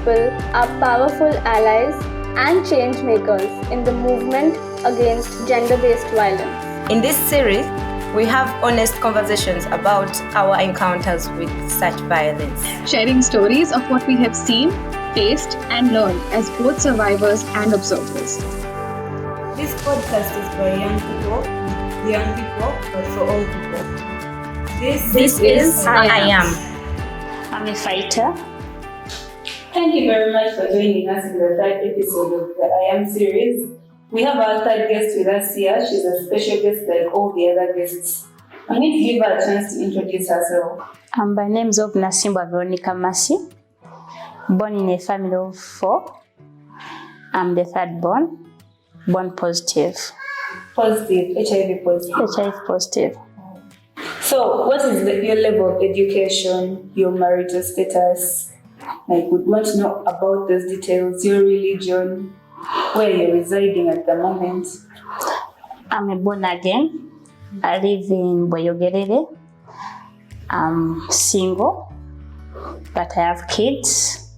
people are powerful allies and change makers in the movement against gender-based violence. In this series, we have honest conversations about our encounters with such violence. Sharing stories of what we have seen, faced, and learned as both survivors and observers. This podcast is for young people, but for all people. This is I Am. I'm a fighter. Thank you very much for joining us in the third episode of the I Am series. We have our third guest with us here. She's a special guest like all the other guests. I need to give her a chance to introduce herself. By names of Nasibwa Veronica, born in a family of 4. I'm the third born positive. Positive, HIV positive. HIV positive. So, what is your level of education, your marital status? Like, we want to know about those details, your religion, where you're residing at the moment. I'm a born again. I live in Boyogerere. I'm single, but I have kids.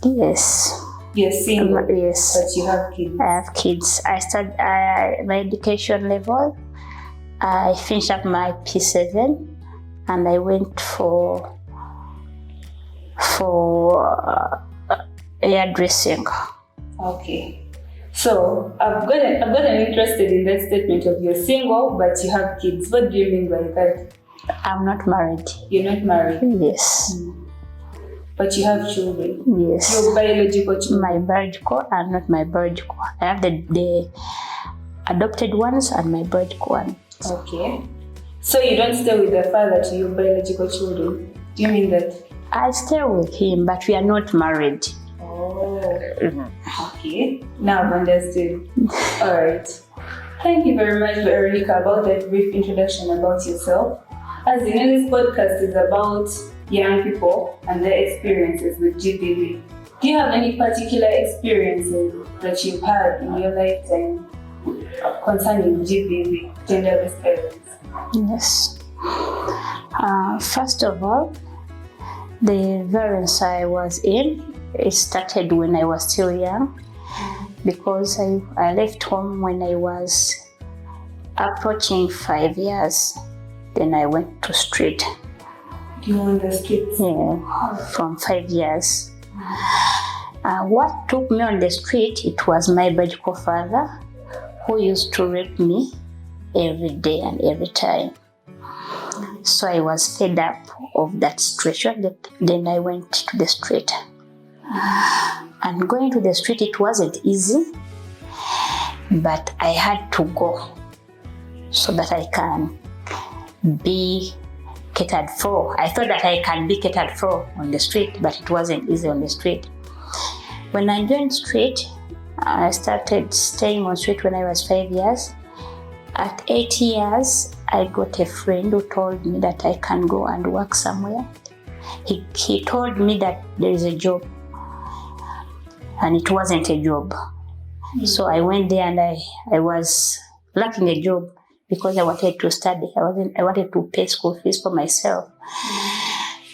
Yes. You're single, yes. But you have kids. I have kids. I started my education level. I finished up my P7 and I went for hairdressing. Okay. So I've gotten interested in that statement of you're single but you have kids. What do you mean by that? I'm not married. You're not married? Yes. But you have children? Yes. Your biological children? My biological and not my biological. I have the adopted ones and my biological one. Okay. So you don't stay with the father to your biological children? Do you mean that? I stay with him, but we are not married. Oh. Okay. Now I've understood. All right. Thank you very much, Veronica, about that brief introduction about yourself. As you know, this podcast is about young people and their experiences with GBV. Do you have any particular experiences that you've had in your lifetime concerning GBV, gender-based violence? Yes. First of all, the violence I was in, it started when I was still young, because I left home when I was approaching 5 years. Then I went to street. You were on the streets? Yeah, from 5 years. What took me on the street, it was my biological father, who used to rape me every day and every time. So I was fed up of that situation. Then I went to the street. And going to the street, it wasn't easy, but I had to go so that I can be catered for. I thought that I can be catered for on the street, but it wasn't easy on the street. When I joined street, I started staying on street when I was 5 years. At 8 years, I got a friend who told me that I can go and work somewhere. He told me that there is a job, and it wasn't a job. So I went there and I was lacking a job because I wanted to study. I wanted to pay school fees for myself.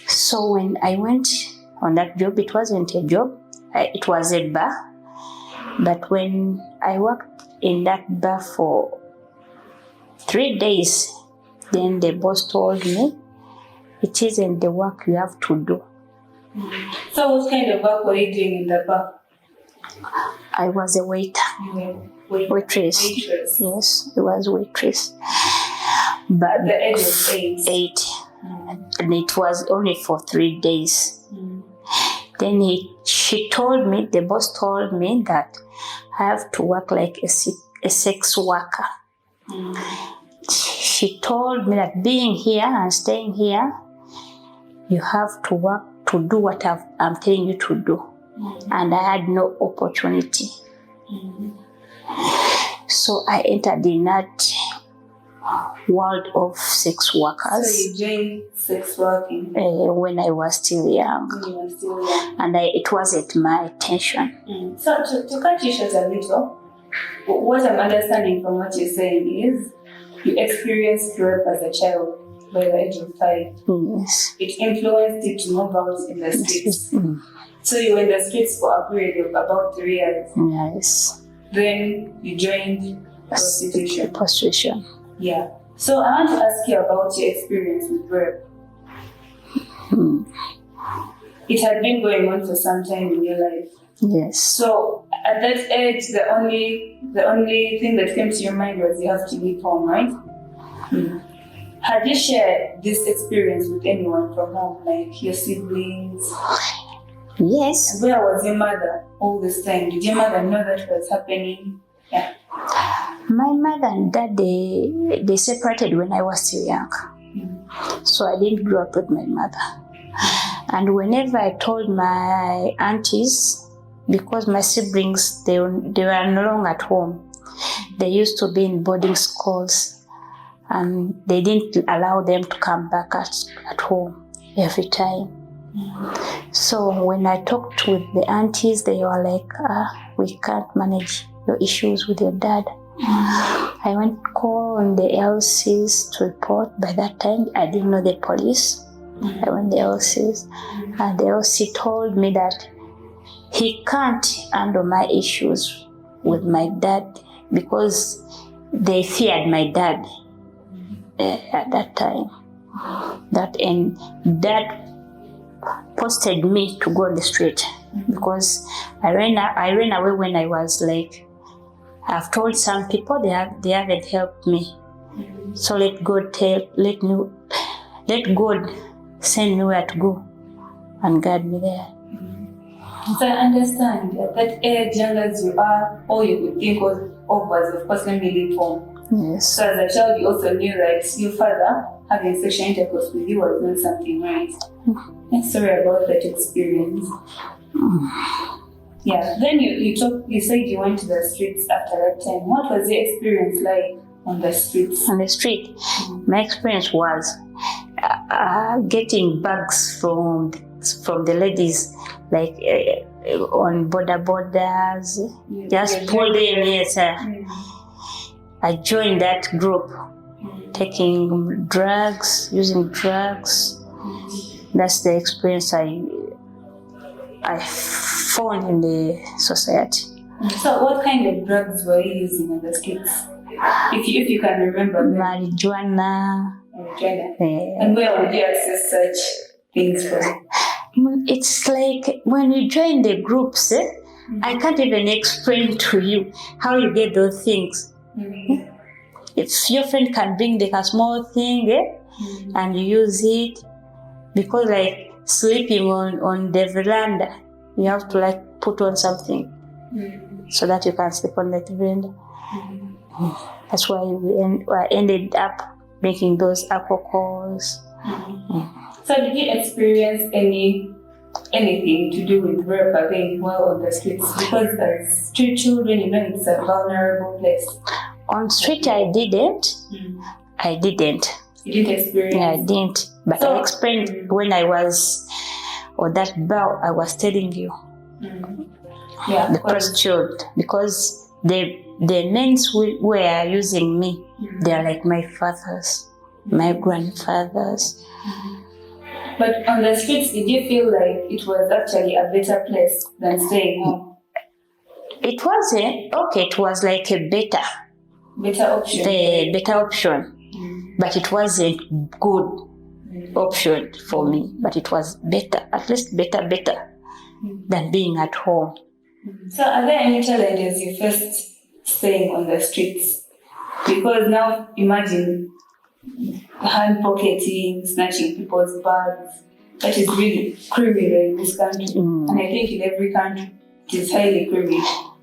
So when I went on that job, it wasn't a job. It was a bar. But when I worked in that bar for 3 days, then the boss told me, it isn't the work you have to do. So what kind of work were you doing in the bar? I was a waiter. Waitress. Yes, I was waitress. But at the age of 8? 8. And it was only for 3 days. Then the boss told me that I have to work like a sex worker. She told me that being here and staying here, you have to work to do what I'm telling you to do. And I had no opportunity. So I entered in that world of sex workers. So you joined sex working? When I was still young. When you were still young. And it wasn't my intention. So to cut you short a little, what I'm understanding from what you're saying is you experienced rape as a child by the age of 5. Yes. It influenced you to move out in the streets. So you were in the streets for a period of about 3 years. Yes. Then you joined prostitution. Prostitution. Yeah. So I want to ask you about your experience with rape. It had been going on for some time in your life. Yes. So at that age, the only thing that came to your mind was you have to leave home, right? Had you shared this experience with anyone from home, like your siblings? Yes. Where was your mother all this time? Did your mother know that was happening? Yeah. My mother and dad, they separated when I was still young. So I didn't grow up with my mother. And whenever I told my aunties, because my siblings, they were no longer at home. They used to be in boarding schools, and they didn't allow them to come back at home every time. So when I talked with the aunties, they were like, we can't manage your issues with your dad. I went to call on the LCs to report. By that time, I didn't know the police. I went to the LCs, and the LC told me that he can't handle my issues with my dad because they feared my dad at that time. That posted me to go on the street because I ran away when I was like, I've told some people they haven't helped me. So let God send me where to go and guide me there. So I understand at that age, young as you are, all you could think of was, of course, let me leave home. Yes. So as a child, you also knew that your father having sexual intercourse with you was not something right. I'm sorry about that experience. Yeah. Then you said you went to the streets after that time. What was your experience like on the streets? On the street, my experience was getting bags from the ladies, like on borders, just pull them. Yes, I joined that group, taking drugs, using drugs. That's the experience I found in the society. So what kind of drugs were you using on the streets? If you can remember. Marijuana. And where would you access such things from? It's like when you join the groups, I can't even explain to you how you get those things. If your friend can bring like a small thing and you use it, because like sleeping on the veranda, you have to like put on something so that you can sleep on the veranda. That's why I ended up making those alcohols. So did you experience anything to do with rape again while on the streets? Because as street children, it's a vulnerable place. On street, I didn't. You didn't experience? Yeah, I didn't. But I explained when I was on that bar, I was telling you. Yeah, the prostitute, because the men who were using me, they're like my fathers, my grandfathers. But on the streets, did you feel like it was actually a better place than staying home? It wasn't okay. It was like a better option. The better option, but it wasn't good option for me. But it was better, at least better than being at home. So, are there any challenges you faced staying on the streets? Because now, imagine hand pocketing, snatching people's bags. That is really criminal in this country. And I think in every country, it is highly criminal.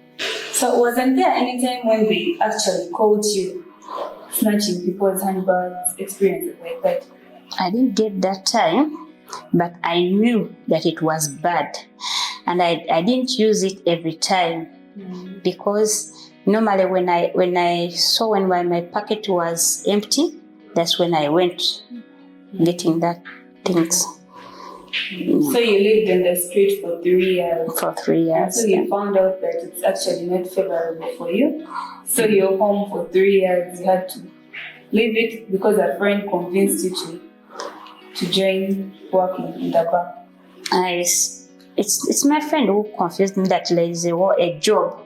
So wasn't there any time when they actually caught you snatching people's handbags, experiences like that? I didn't get that time, but I knew that it was bad. And I didn't use it every time because normally when I saw when my packet was empty, that's when I went getting that things. So you lived in the street for 3 years? For 3 years. So you found out that it's actually not favorable for you. So you're home for 3 years. You had to leave it because a friend convinced you to join working in the bar. Yes. it's my friend who confused me that there is a job.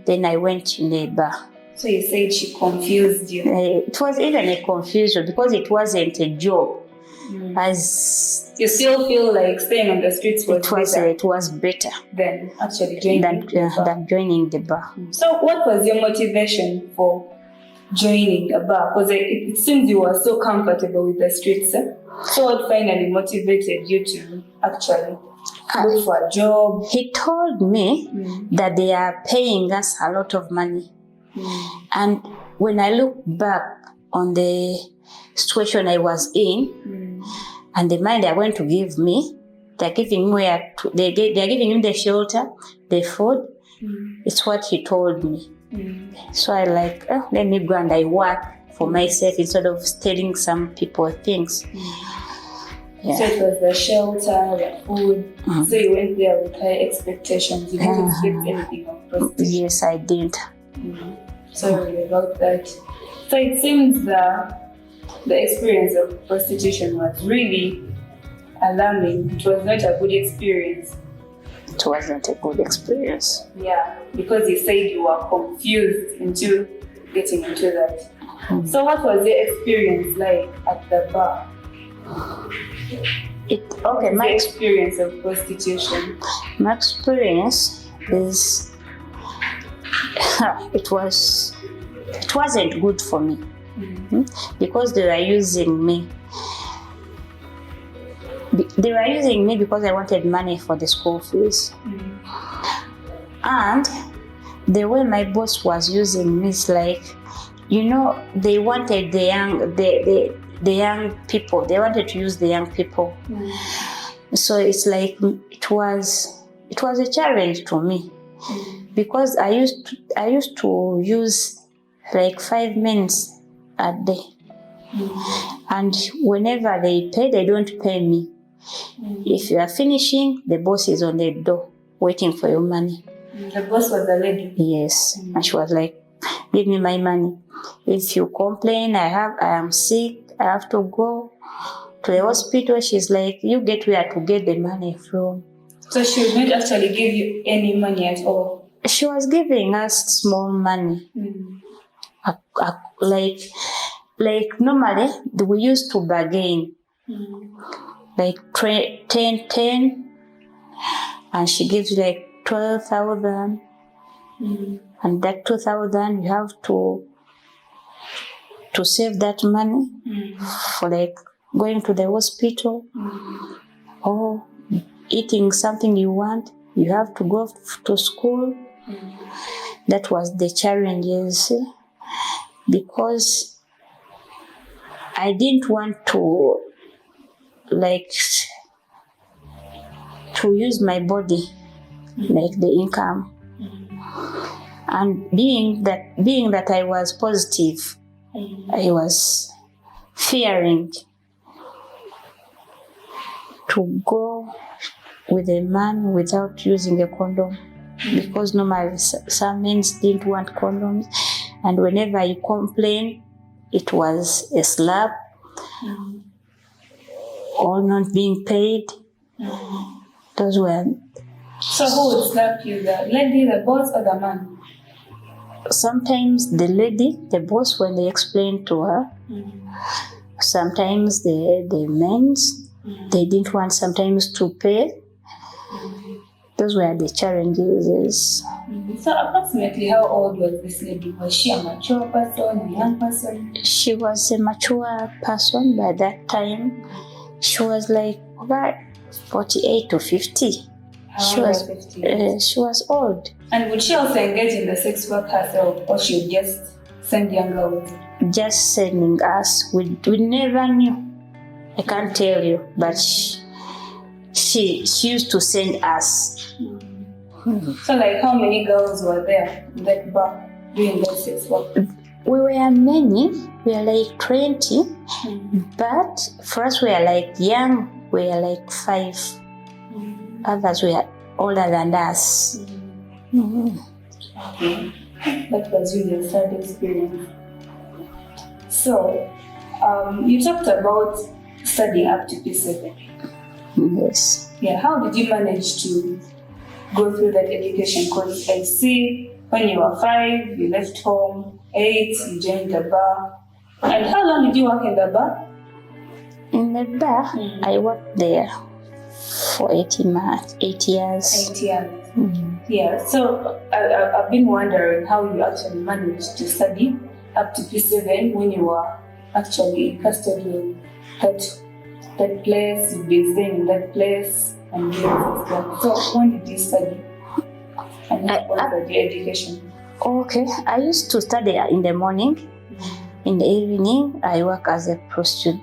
Then I went in a bar. So you said she confused you. It was even a confusion because it wasn't a job. As you still feel like staying on the streets was better. It was better than actually joining than joining the bar. So what was your motivation for joining a bar? Because it seems you were so comfortable with the streets. So what finally motivated you to actually look for a job? He told me that they are paying us a lot of money. And when I look back on the situation I was in and the money they are going to give me, they're giving me they're giving me the shelter, the food. It's what he told me. So I like, let me go and I work for myself instead of telling some people things. Yeah. So it was the shelter, the food. So you went there with high expectations. You didn't expect anything of prostitution. Yes, I did. Sorry about that. So it seems that the experience of prostitution was really alarming. It was not a good experience. It wasn't a good experience. Yeah, because you said you were confused into getting into that. So what was your experience like at the bar? My experience of prostitution. My experience is it wasn't good for me because they were using me. They were using me because I wanted money for the school fees. And the way my boss was using me is like, they wanted the young people. They wanted to use the young people. So it's like it was a challenge to me because I used to use like 5 minutes a day. And whenever they pay, they don't pay me. If you are finishing, the boss is on the door waiting for your money. The boss was a lady? Yes. And she was like, give me my money. If you complain, I am sick, I have to go to the hospital, she's like, you get where to get the money from. So she would not actually give you any money at all? She was giving us small money. Like normally, we used to bargain. Like 10, and she gives like 12,000. And that 2,000, you have to save that money for like going to the hospital or eating something you want. You have to go to school. That was the challenges because I didn't want to use my body like the income. And being that I was positive, I was fearing to go with a man without using a condom because normally some men didn't want condoms, and whenever you complain, it was a slap or not being paid. Those were. So who would slap you? The lady, the boss, or the man? Sometimes the lady, the boss, when they explained to her. Sometimes the men, they didn't want sometimes to pay. Those were the challenges. So approximately how old was this lady? Was she a mature person, a young person? She was a mature person by that time. She was like about 48 to 50. She was old. And would she also engage in the sex work herself, or she would just send young girls? Just sending us. We never knew. I can't tell you, but she used to send us. So like how many girls were there in that bar doing that sex work? We were many. We were like 20. But for us we were like young. We were like 5. Others were older than us. Okay. That was really a sad experience. So, you talked about studying up to P7. Yes. Yeah, how did you manage to go through that education? Because I see when you were 5, you left home, 8, you joined the bar. And how long did you work in the bar? In the bar, I worked there for 8 years. 8 years. Mm. Yeah, so I've been wondering how you actually managed to study up to P7 when you were actually in custody of that place, you've been staying in that place, and doing this stuff. So when did you study? And what was the education? Okay, I used to study in the morning. In the evening, I work as a prostitute.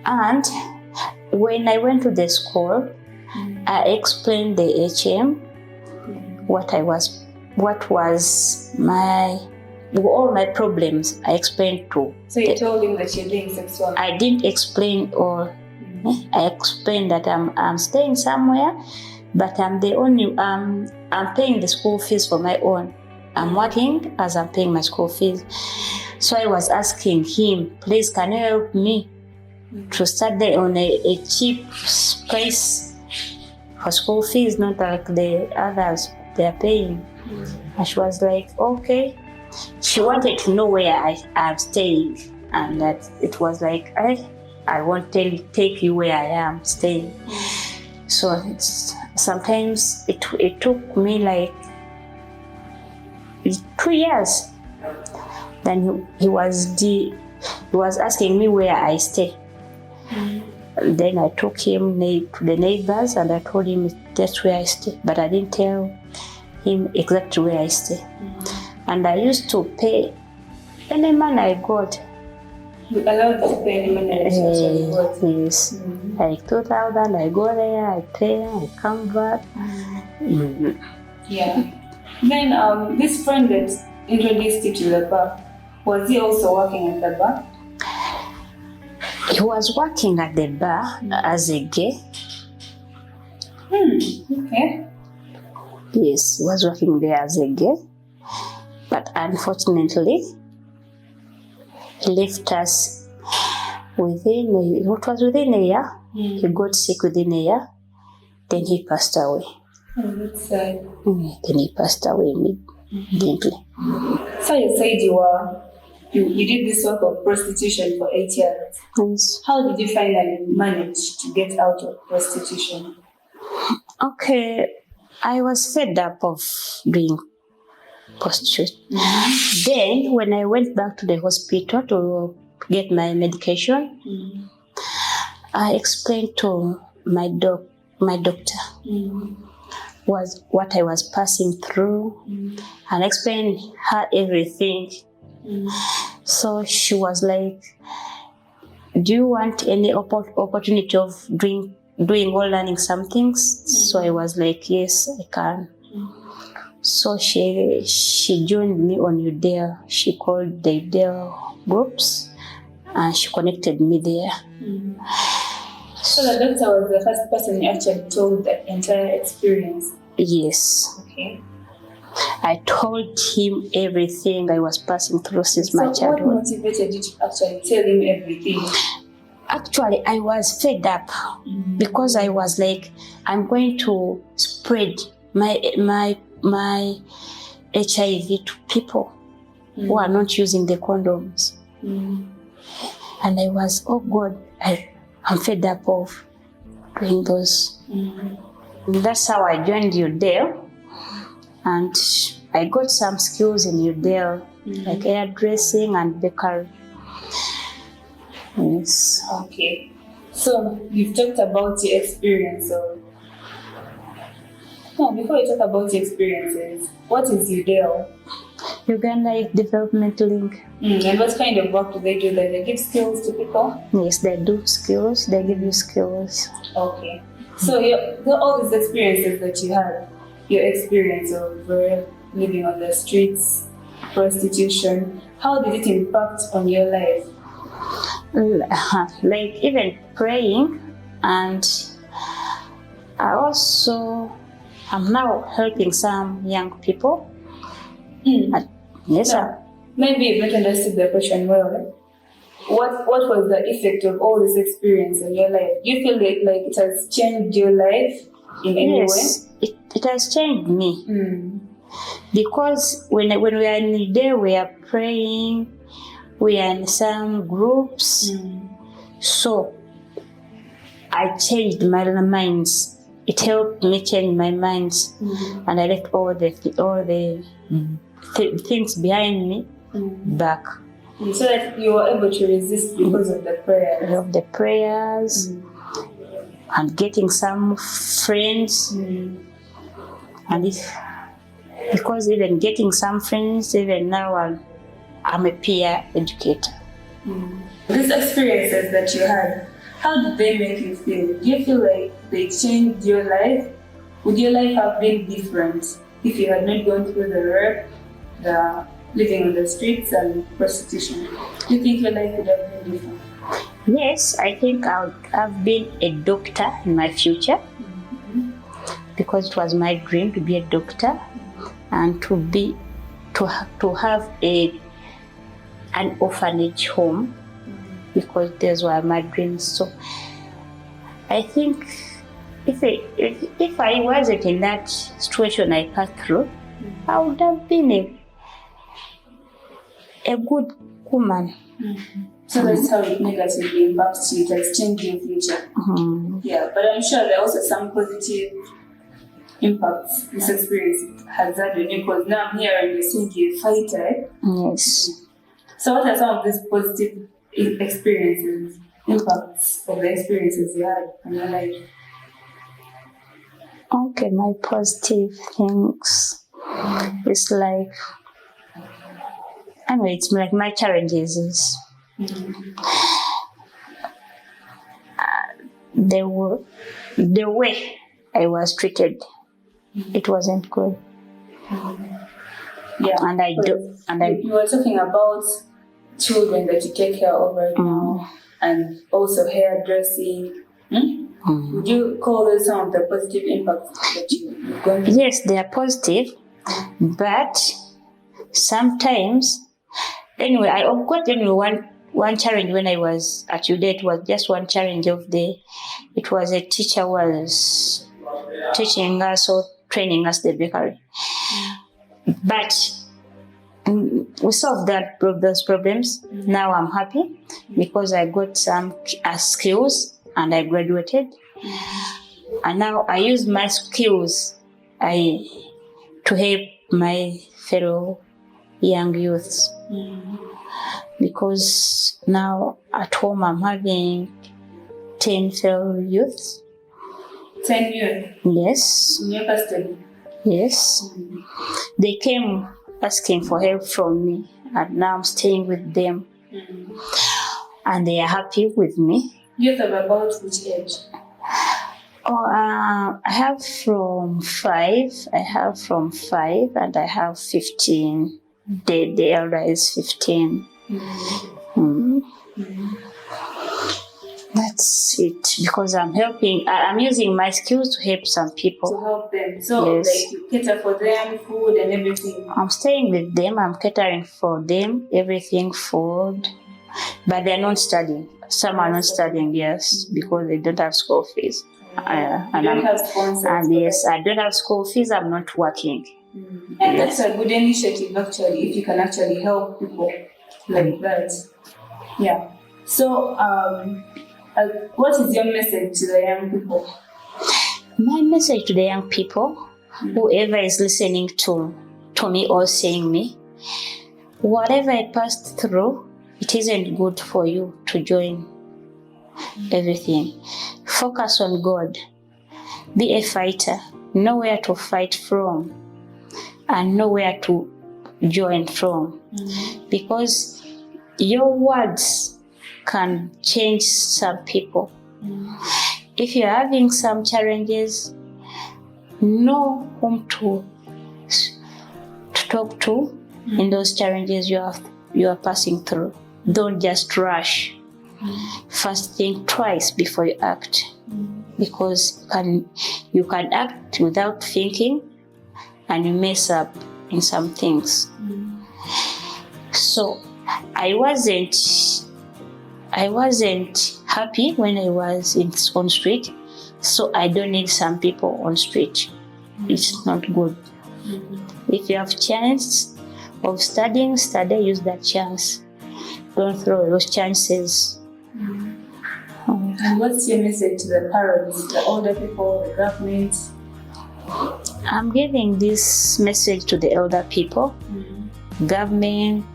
And when I went to the school, I explained the HM, what was all my problems. I explained to. So you told him that you're doing sex work? I didn't explain all. I explained that I'm staying somewhere, but I'm paying the school fees for my own. I'm working as I'm paying my school fees. So I was asking him, please, can you help me to study on a cheap price for school fees, not like the others they're paying. And she was like, okay. She wanted to know where I'm staying, and that it was like, I won't take you where I am staying. So sometimes it took me like 2 years. Then he was asking me where I stay. Then I took him to the neighbors and I told him that's where I stay, but I didn't tell him exactly where I stay. And I used to pay any money I got. You allowed to pay any money you got? Yes. Like 2,000, I go there, I pay, I come back. Yeah. Then this friend that introduced you to the bar, was he also working at the bar? He was working at the bar as a gay. Okay. Yes, he was working there as a gay. But unfortunately, he left us within a year. He got sick within a year. Then he passed away. Oh, that's sad. Then he passed away immediately. So you said you did this work of prostitution for 8 years. Yes. How did you finally manage to get out of prostitution? Okay, I was fed up of doing prostitution. Then when I went back to the hospital to get my medication, I explained to my doctor was what I was passing through, and explained her everything. So she was like, do you want any opportunity of doing or learning some things? So I was like, yes, I can. So she joined me on Udale. She called the Udale groups and she connected me there. So the doctor was the first person you actually told the entire experience? Yes. Okay. I told him everything I was passing through since my childhood. So what motivated you to actually tell him everything? Actually, I was fed up because I was like, I'm going to spread my HIV to people who are not using the condoms. And I was, oh God, I'm fed up of doing those. That's how I joined Udale. And I got some skills in Udale, like hairdressing and bakery. Yes. Okay. So you've talked about your experience. Before you talk about your experiences, what is Udale? Uganda Development Link. And what kind of work do they do there? They give skills to people? Yes, they do skills. They give you skills. Okay. So all these experiences that you had, your experience of living on the streets, prostitution, how did it impact on your life? Like even praying, and I'm now helping some young people. Yes, sir. Maybe you haven't understood the question well. what was the effect of all this experience in your life? Do you feel like it has changed your life in any Yes, it has changed me. Because when we are in the day, we are praying, we are in some groups. So I changed my minds. It helped me change my minds, and I left all the things behind me back. So that you were able to resist because of the prayers. Of the prayers and getting some friends, and because even getting some friends, even now I'm a peer educator. These experiences that you had, how did they make you feel? Do you feel like they changed your life? Would your life have been different if you had not gone through the rape, the living on the streets and prostitution? Do you think your life would have been different? Yes, I think I would have been a doctor in my future, because it was my dream to be a doctor and to have an orphanage home, because those were my dreams. So I think if I wasn't in that situation I passed through, I would have been a good woman. So that's how it negatively impacts you. It has changed your future. Yeah, but I'm sure there are also some positive impacts this experience has had on you, because now I'm here and you're saying you're a fighter. Yes. So what are some of these positive experiences, impacts of the experiences you had in your life? Okay, my positive things. It's like, anyway, it's like my challenges is the way I was treated. It wasn't good. Yeah, and you were talking about children that you take care of right now, and also hairdressing. Would you call those some of the positive impacts that you've gone through? Yes, they are positive, but sometimes, anyway, I got one challenge when I was at UDA. It was just one challenge it was a teacher was teaching us or training us the bakery. But we solved those problems. Now I'm happy because I got some skills and I graduated. And now I use my skills to help my fellow young youths. Because now at home I'm having 10 fellow youths. 10 youth? Yes. In your custody? Yes. They came asking for help from me, and now I'm staying with them. And they are happy with me. Youth of about which age? I have from 5. I have from 5 and I have 15. The elder is 15. That's it, because I'm using my skills to help some people. To help them. So, yes. Like you cater for them, food and everything. I'm staying with them, I'm catering for them, everything, food. But they're not studying. Some are not studying, yes, because they don't have school fees. And don't have sponsors. And yes, I don't have school fees, I'm not working. And that's a good initiative, actually, if you can actually help people like that. Yeah. So, what is your message to the young people? My message to the young people, whoever is listening to me or seeing me, whatever I passed through, it isn't good for you to join everything. Focus on God. Be a fighter. Know where to fight from and know where to join from. Because your words can change some people. If you're having some challenges, know whom to talk to in those challenges you are passing through. Don't just rush. First think twice before you act, because you can act without thinking and you mess up in some things. So I wasn't I wasn't happy when I was on street, so I don't need some people on street. It's not good. If you have chance of studying, study, use that chance. Don't throw those chances. And what's your message to the parents, the older people, the government? I'm giving this message to the elder people, government,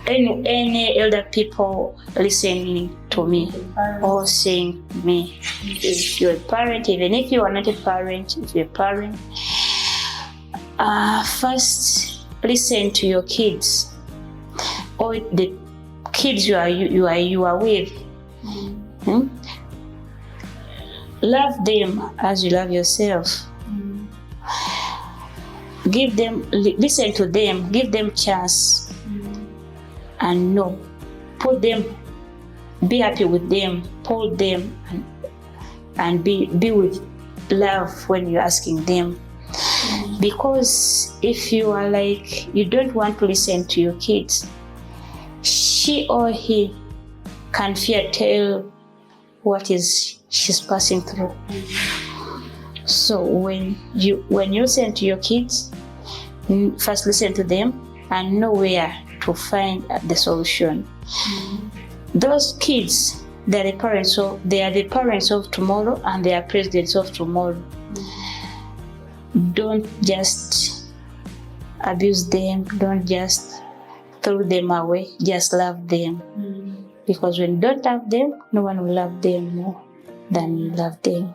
any elder people listening to me or seeing me. If you're a parent, even if you are not a parent, if you're a parent, first listen to your kids or the kids you are with. Love them as you love yourself. Give them, listen to them, give them chance, and know, put them, be happy with them, hold them, and be with love when you're asking them. Because if you are like, you don't want to listen to your kids, she or he can tell what is she's passing through. So when you listen to your kids, first listen to them and know where to find the solution. Those kids, they are the parents of tomorrow, and they are presidents of tomorrow. Don't just abuse them, don't just throw them away, just love them. Because when you don't love them, no one will love them more than you love them.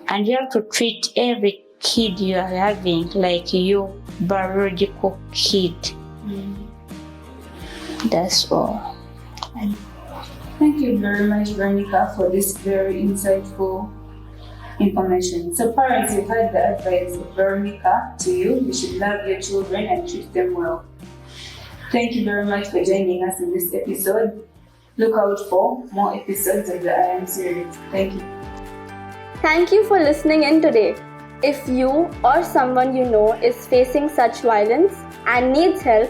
And you have to treat every kid you are having like your biological kid. That's all. Thank you very much, Veronica, for this very insightful information. So parents, you've heard the advice of Veronica to you. You should love your children and treat them well. Thank you very much for joining us in this episode. Look out for more episodes of the I Am series. Thank you. Thank you for listening in today. If you or someone you know is facing such violence and needs help,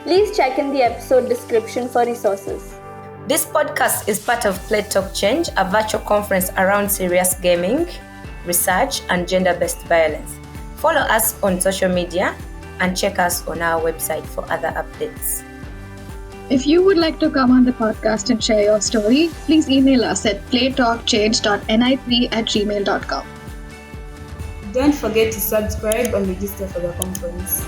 please check in the episode description for resources. This podcast is part of Play Talk Change, a virtual conference around serious gaming, research, and gender-based violence. Follow us on social media and check us on our website for other updates. If you would like to come on the podcast and share your story, please email us at playtalkchange.ni3@gmail.com. Don't forget to subscribe and register for the conference.